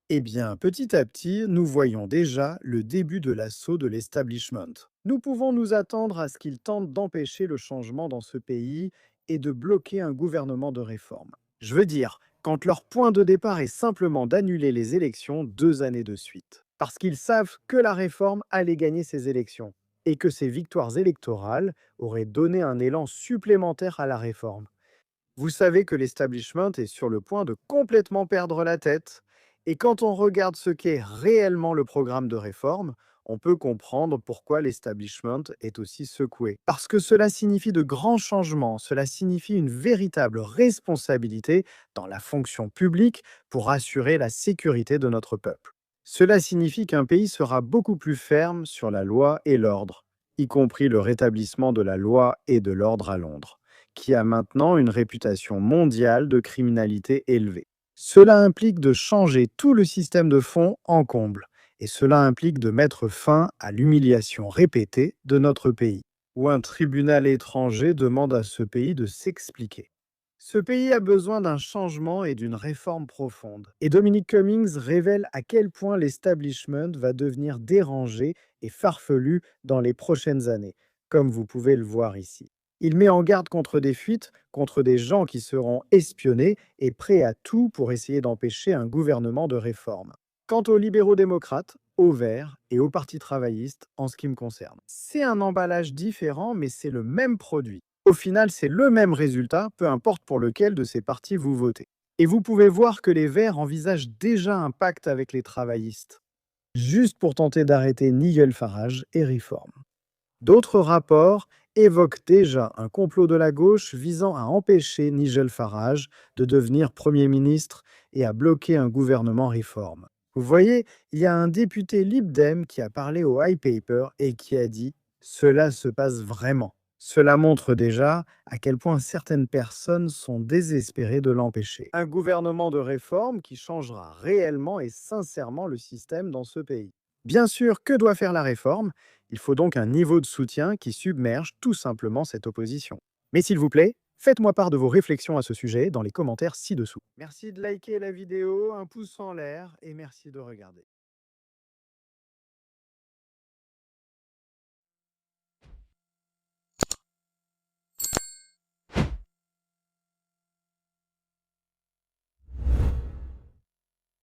Eh bien, petit à petit, nous voyons déjà le début de l'assaut de l'establishment. Nous pouvons nous attendre à ce qu'il tente d'empêcher le changement dans ce pays et de bloquer un gouvernement de réforme. Je veux dire, quand leur point de départ est simplement d'annuler les élections 2 années de suite. Parce qu'ils savent que la réforme allait gagner ces élections et que ces victoires électorales auraient donné un élan supplémentaire à la réforme. Vous savez que l'establishment est sur le point de complètement perdre la tête. Et quand on regarde ce qu'est réellement le programme de réforme, on peut comprendre pourquoi l'establishment est aussi secoué. Parce que cela signifie de grands changements, cela signifie une véritable responsabilité dans la fonction publique pour assurer la sécurité de notre peuple. Cela signifie qu'un pays sera beaucoup plus ferme sur la loi et l'ordre, y compris le rétablissement de la loi et de l'ordre à Londres, qui a maintenant une réputation mondiale de criminalité élevée. Cela implique de changer tout le système de fond en comble, et cela implique de mettre fin à l'humiliation répétée de notre pays, où un tribunal étranger demande à ce pays de s'expliquer. Ce pays a besoin d'un changement et d'une réforme profonde. Et Dominic Cummings révèle à quel point l'establishment va devenir dérangé et farfelu dans les prochaines années, comme vous pouvez le voir ici. Il met en garde contre des fuites, contre des gens qui seront espionnés et prêts à tout pour essayer d'empêcher un gouvernement de réforme. Quant aux libéraux démocrates, aux Verts et au Parti travailliste, en ce qui me concerne, c'est un emballage différent, mais c'est le même produit. Au final, c'est le même résultat, peu importe pour lequel de ces partis vous votez. Et vous pouvez voir que les Verts envisagent déjà un pacte avec les travaillistes, juste pour tenter d'arrêter Nigel Farage et Reform. D'autres rapports évoquent déjà un complot de la gauche visant à empêcher Nigel Farage de devenir Premier ministre et à bloquer un gouvernement réforme. Vous voyez, il y a un député Lib Dem qui a parlé au High Paper et qui a dit «Cela se passe vraiment». Cela montre déjà à quel point certaines personnes sont désespérées de l'empêcher. Un gouvernement de réforme qui changera réellement et sincèrement le système dans ce pays. Bien sûr, que doit faire la réforme? Il faut donc un niveau de soutien qui submerge tout simplement cette opposition. Mais s'il vous plaît, faites-moi part de vos réflexions à ce sujet dans les commentaires ci-dessous. Merci de liker la vidéo, un pouce en l'air et merci de regarder.